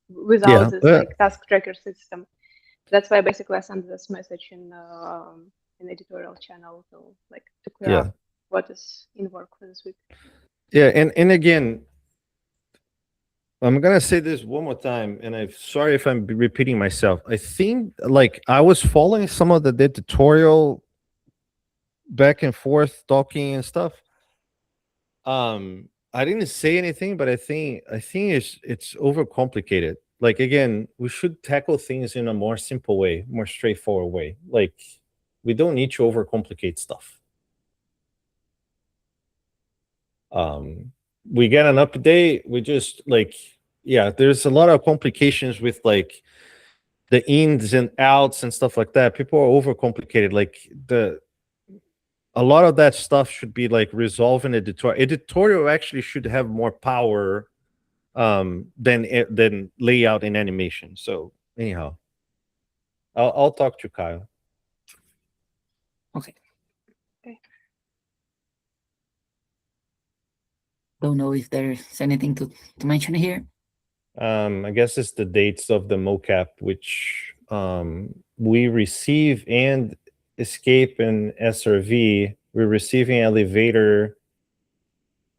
without Yeah, this like task tracker system. That's why basically I sent this message in editorial channel to clear Yeah. up what is in work for this week. Yeah, and again, I'm gonna say this one more time, and I'm sorry if I'm repeating myself. I think like I was following some of the tutorial back and forth talking and stuff. I didn't say anything, but I think it's overcomplicated. Like again, we should tackle things in a more simple way, more straightforward way. Like we don't need to overcomplicate stuff. We get an update, we just like, yeah, there's a lot of complications with like the ins and outs and stuff like that. People are overcomplicated. Like a lot of that stuff should be like resolved in editorial. Editorial actually should have more power than layout and animation. So anyhow, I'll talk to Kyle. Okay. Don't know if there's anything to mention here. I guess it's the dates of the mocap, which we receive and escape and SRV. We're receiving elevator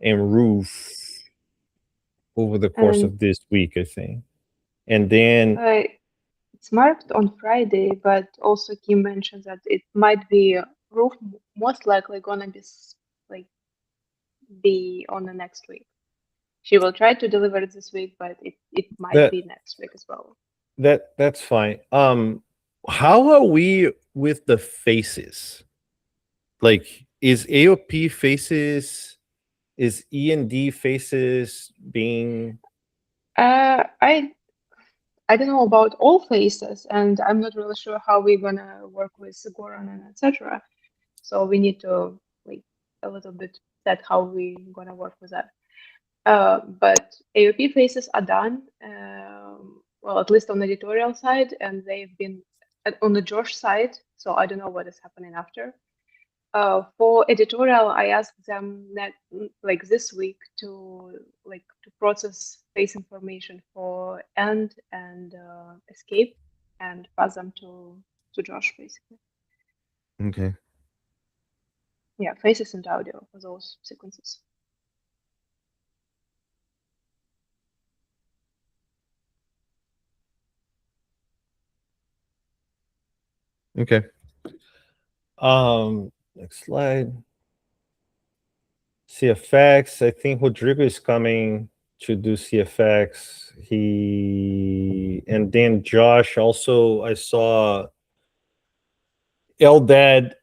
and roof over the course of this week, I think. And then it's marked on Friday, but also Kim mentioned that it might be roof most likely gonna be on the next week. She will try to deliver it this week, but it might be next week as well. That's fine. How are we with the faces? Like, is AOP faces, is END faces being? I don't know about all faces, and I'm not really sure how we're gonna work with Goran and etc. So we need to like a little bit set how we're gonna work with that. But AOP faces are done, well, at least on the editorial side, and they've been on the Josh side, so I don't know what is happening after. For editorial, I asked them like this week to process face information for end and escape and pass them to Josh basically. Okay. Yeah, faces and audio for those sequences. Okay. Next slide. CFX. I think Rodrigo is coming to do CFX. And then Josh also, I saw Eldad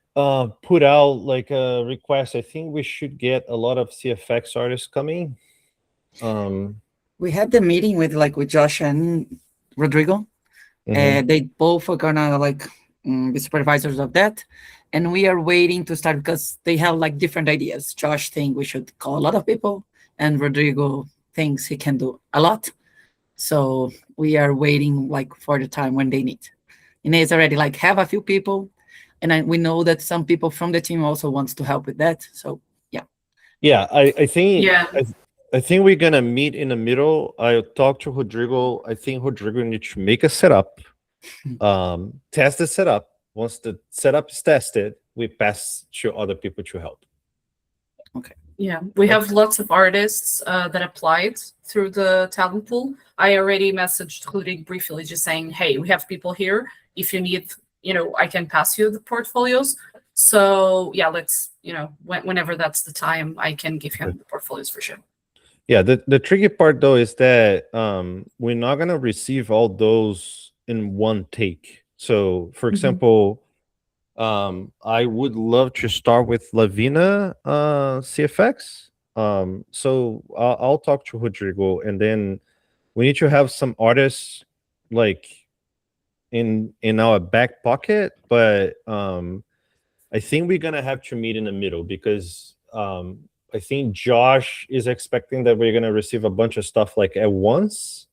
put out like a request. I think we should get a lot of CFX artists coming. We had the meeting with Josh and Rodrigo. They both are gonna be supervisors of that, and we are waiting to start because they have like different ideas. Josh thinks we should call a lot of people, and Rodrigo thinks he can do a lot. So we are waiting for the time when they need. Inez already have a few people, and we know that some people from the team also wants to help with that. So yeah, I think Yeah. I think we're gonna meet in the middle. I'll talk to Rodrigo. I think Rodrigo needs to make a setup, test the setup. Once the setup is tested, we pass to other people to help. Okay. Yeah, we have lots of artists that applied through the talent pool. I already messaged Rudik briefly just saying, hey, we have people here. If you need, I can pass you the portfolios. So yeah, let's, whenever that's the time, I can give him the portfolios for sure. Yeah, the tricky part though is that we're not gonna receive all those in one take. So for example, I would love to start with Lavina CFX. So I'll talk to Rodrigo, and then we need to have some artists like in our back pocket, but I think we're gonna have to meet in the middle because I think Josh is expecting that we're gonna receive a bunch of stuff like at once,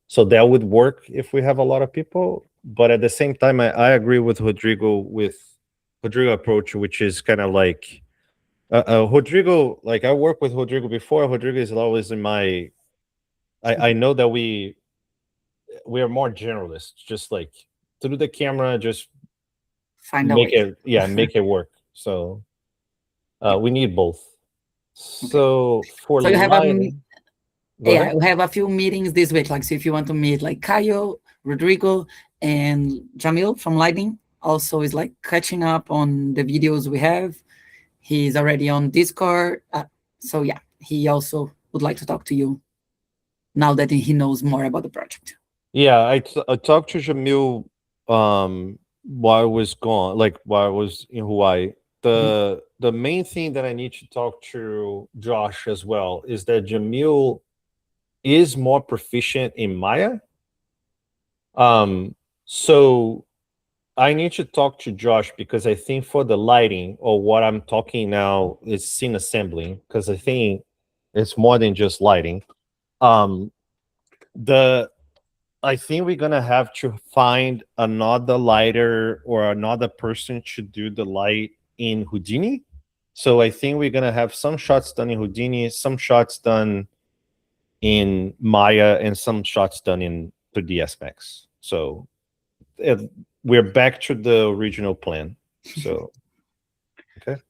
so that would work if we have a lot of people. But at the same time, I agree with Rodrigo approach, which is kind of like Rodrigo. Like I worked with Rodrigo before. Rodrigo is always in my. I know that we are more generalists, just like through the camera, just Find a make way. it make it work. So we need both. So for So you have a lighting, go yeah, ahead. we have a few meetings this week. Like, so if you want to meet like Caio, Rodrigo, and Jamil from Lighting, also is like catching up on the videos we have. He's already on Discord. So yeah, he also would like to talk to you now that he knows more about the project. Yeah, I talked to Jamil while I was gone, like while I was in Hawaii. The main thing that I need to talk to Josh as well is that Jamil is more proficient in Maya. So I need to talk to Josh because I think for the lighting or what I'm talking now is scene assembling, because I think it's more than just lighting. I think we're gonna have to find another lighter or another person to do the light in Houdini. So I think we're gonna have some shots done in Houdini, some shots done in Maya, and some shots done in 3ds Max. So we're back to the original plan. So okay.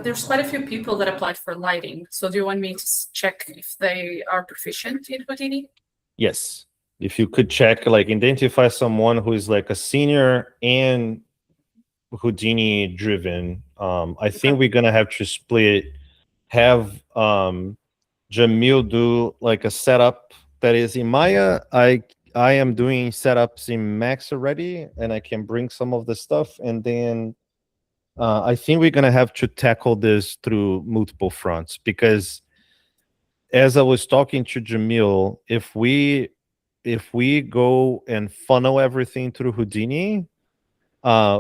There's quite a few people that applied for lighting. So do you want me to check if they are proficient in Houdini? Yes. If you could check, like identify someone who is like a senior and Houdini driven. I think we're gonna have to have Jamil do like a setup that is in Maya. I am doing setups in Max already, and I can bring some of the stuff, and then I think we're gonna have to tackle this through multiple fronts because as I was talking to Jamil, if we go and funnel everything through Houdini,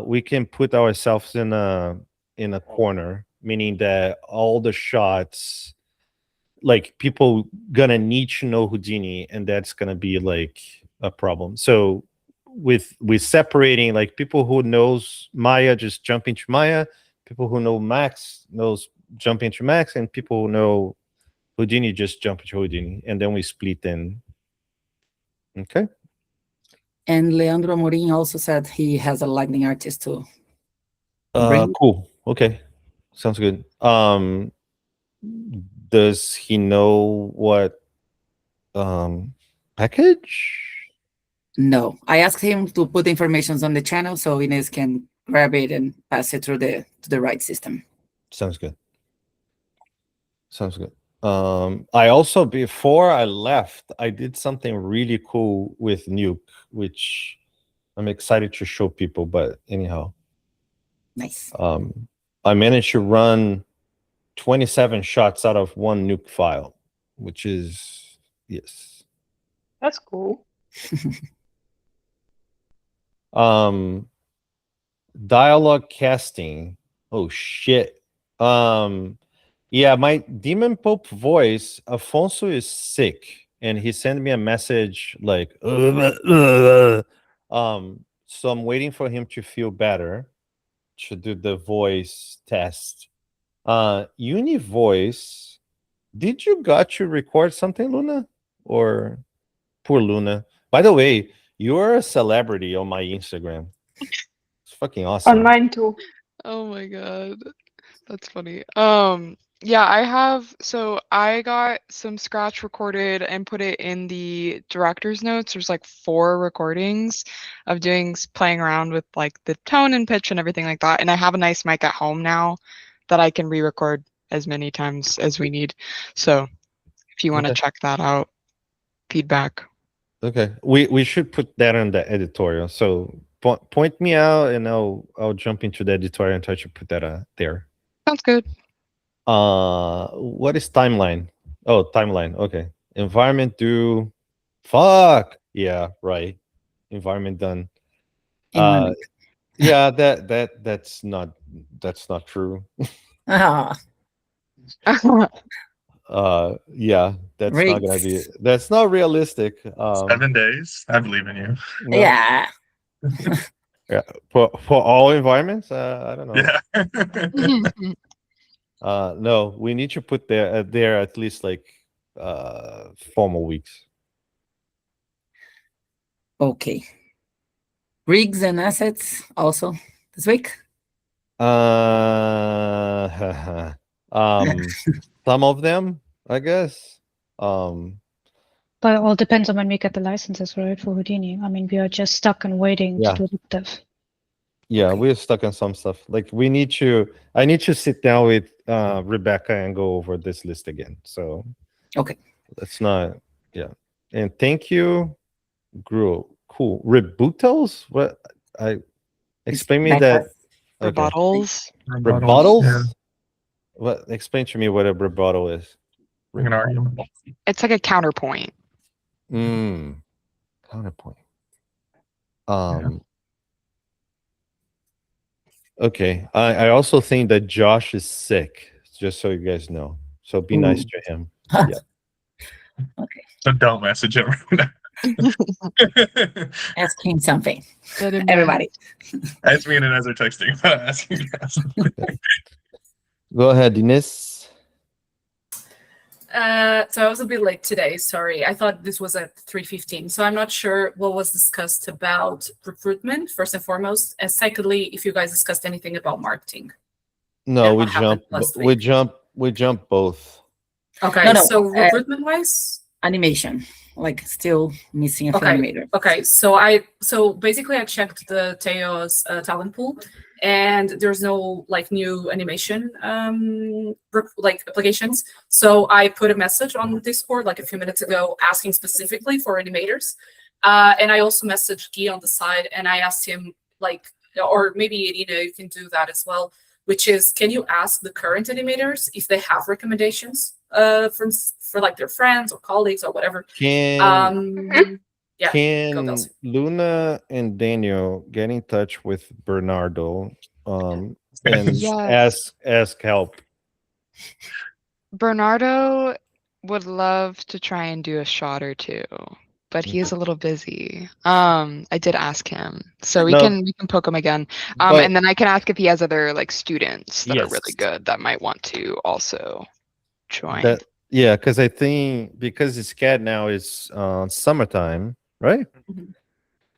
we can put ourselves in a corner, meaning that all the shots, like people gonna need to know Houdini, and that's gonna be like a problem. So with separating, like people who knows Maya just jump into Maya, people who know Max knows jump into Max, and people who know Houdini just jump into Houdini, and then we split in. Okay. And Leandro Amorim also said he has a lightning artist too. Bring. Cool. Okay. Sounds good. Does he know what package? No, I asked him to put information on the channel so Ines can grab it and pass it through to the right system. Sounds good. Sounds good. I also, before I left, I did something really cool with Nuke, which I'm excited to show people, but anyhow. Nice. I managed to run 27 shots out of one Nuke file, which is, yes. That's cool. Dialogue casting. Oh shit. Yeah, my Demon Pope voice, Afonso is sick, and he sent me a message like so I'm waiting for him to feel better to do the voice test. Uni voice, did you got to record something, Luna? Or poor Luna? By the way, you're a celebrity on my Instagram. It's fucking awesome. On mine too. Oh my god. That's funny. Yeah, I got some scratch recorded and put it in the director's notes. There's like 4 recordings of playing around with like the tone and pitch and everything like that. And I have a nice mic at home now that I can re-record as many times as we need. So if you want to check that out, feedback. Okay, we should put that on the editorial. So point me out, and I'll jump into the editorial and try to put that there. Sounds good. What is timeline? Oh, timeline. Okay, environment do. Fuck yeah, right. Environment done. in 1 Uh, week. yeah, that's not true. Ah, Yeah, Riggs. that's not realistic. 7 days. I believe in you. No, Yeah. yeah, for all environments, I don't know. Yeah. No, we need to put there at least like 4 more weeks. Okay. Rigs and assets also this week. Some of them, I guess. But it all depends on when we get the licenses, right, for Houdini. I mean, we are just stuck and waiting Yeah. to do the dev. Yeah, Okay. we're stuck on some stuff. Like I need to sit down with Rebecca and go over this list again. So Okay. that's not, yeah. And thank you, Gru. Cool. Rebuttals? What explain me that. Okay. Rebuttals. Rebuttals? Yeah. What explain to me what a rebuttal is. Like an argument. It's like a counterpoint. Counterpoint. Okay. I also think that Josh is sick, just so you guys know. So be nice to him. Yeah. Okay. So don't message him. Ask him something. Let him know. Everybody. Ask me and Inez are texting. Asking us. Go ahead, Ines. So I was a bit late today, sorry. I thought this was at 3:15, so I'm not sure what was discussed about recruitment, first and foremost. And secondly, if you guys discussed anything about marketing. No, And we what happened jump. last We week. jump both. Okay, No, so recruitment-wise? Animation. Like still missing a few Okay. animator. Okay, so basically I checked the TAOS talent pool, and there's no like new animation like applications. So I put a message on Discord like a few minutes ago asking specifically for animators, and I also messaged Guy on the side and I asked him like, or maybe you can do that as well, which is, can you ask the current animators if they have recommendations for like their friends or colleagues or whatever. Can Yeah. can Luna and Daniel get in touch with Bernardo and Yes. ask help? Bernardo would love to try and do a shot or two, but he is a little busy. I did ask him, so we No. can poke him again. But- And then I can ask if he has other like students that are Yes. really good that might want to also join. Yeah, because I think because it's CAD now is summertime, right? Mhm.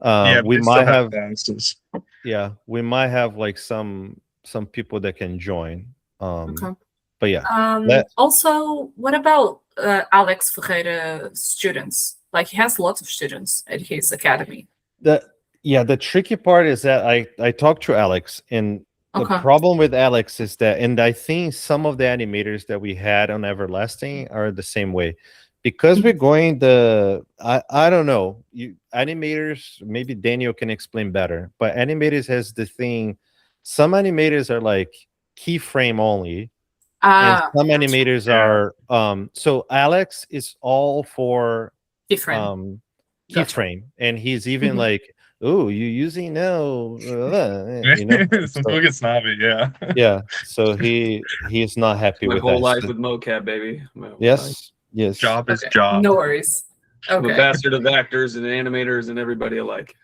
Yeah, we they still might have classes. yeah, we might have like some people that can join. Okay. But yeah, Also, what about Alex Ferreira students? Like he has lots of students at his academy. the tricky part is that I talked to Alex, and the Okay. problem with Alex is that, and I think some of the animators that we had on Everlasting are the same way, because we're going I don't know, you animators, maybe Daniel can explain better, but animators has the thing, some animators are like keyframe only, and some animators are so Alex is all for different keyframe, and he's even Mhm. like, oh, you using no Some people get snobby, yeah. yeah, so he's not happy My with whole that. life with mocap, baby. My whole life. Yes. Job is Okay, job. no worries. I'm a Okay. bastard of actors and animators and everybody alike.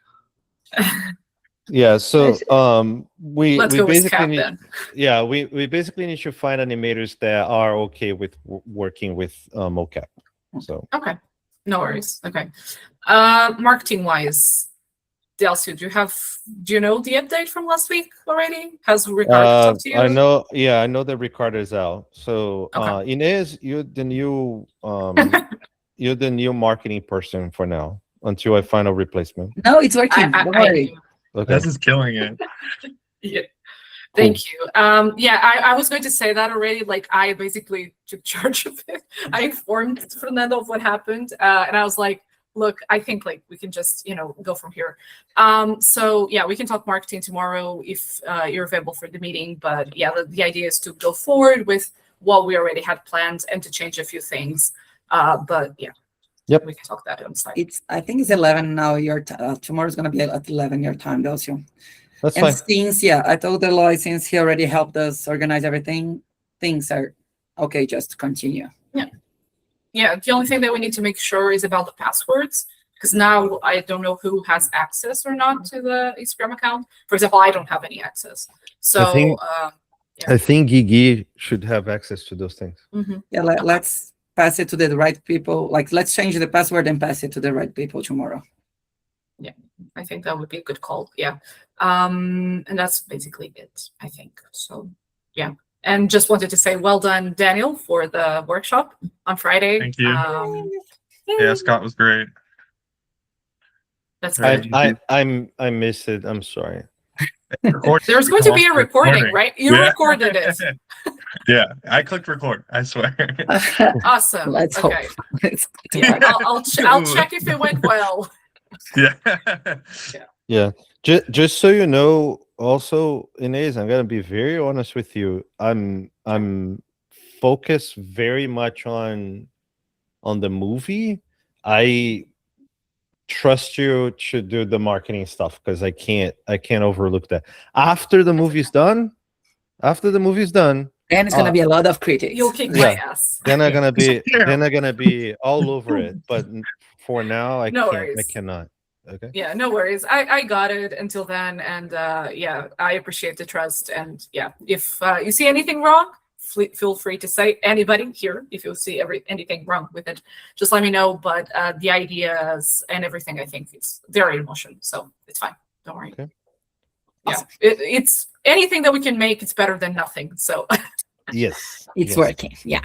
Yeah, so we Let's go with basically Cap need, then. yeah, we basically need to find animators that are okay with working with mocap. So Okay, no worries. Okay, marketing wise, Delcio, do you know the update from last week already? Has Ricardo talked to you? I know that Ricardo is out. So Okay. Inez, you're the new you're the new marketing person for now until I find a replacement. No, it's working. Don't worry. Okay. This is killing it. Yeah. Thank you. Yeah, I was going to say that already. Like, I basically took charge of it. I informed Fernando of what happened, and I was like, "Look, I think like we can just go from here." So yeah, we can talk marketing tomorrow if you're available for the meeting. But yeah, the idea is to go forward with what we already had planned and to change a few things. But yeah. Yep. We can talk that on site. I think it's 11 now. Tomorrow's gonna be at 11 your time, Delcio. That's And fine. since I told the Lloyd, since he already helped us organize everything, things are okay. Just to continue. Yeah, the only thing that we need to make sure is about the passwords, because now I don't know who has access or not to the Instagram account. For example, I don't have any access. So I think Gigi should have access to those things. Yeah, let's pass it to the right people. Like, let's change the password and pass it to the right people tomorrow. Yeah, I think that would be a good call. Yeah. And that's basically it, I think. So yeah. And just wanted to say well done, Daniel, for the workshop on Friday. Thank you. Yeah, Scott was great. That's Very good. I missed it. I'm sorry. There's going to be a recording, right? You Yeah. recorded it. Yeah, I clicked record. I swear. Awesome. Let's Okay. hope. Yeah, I'll check if it went well. Yeah. Yeah. Just so you know, also, Inez, I'm gonna be very honest with you. I'm focused very much on the movie. I trust you to do the marketing stuff because I can't overlook that. After the movie's done, And it's gonna be a lot of critics. You'll kick my ass. then I'm gonna be all over it. But for now, I No can't. worries. I cannot. Okay. Yeah, no worries. I got it until then, and yeah, I appreciate the trust. And yeah, if you see anything wrong, feel free to say, anybody here, if you see anything wrong with it, just let me know. But the ideas and everything, I think they're in motion, so it's fine. Don't worry. Okay. Yeah, it's anything that we can make. It's better than nothing. So Yes. It's working. Yeah.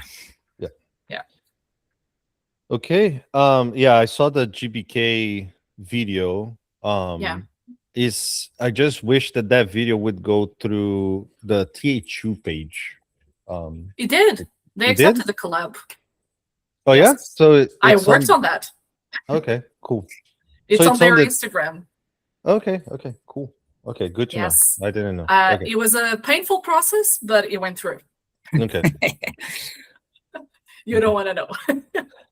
Okay. Yeah, I saw the GBK video. Yeah. I just wish that video would go through the THU page. it did. They It accepted did? the collab. Oh yeah. Yes. So I it's worked on that. Okay. Cool. It's So on their the- Instagram. Okay. Okay. Cool. Okay. Good to Yes. know. I didn't know. Okay. It was a painful process, but it went through. Okay. You don't want to know.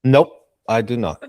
Nope. I do not.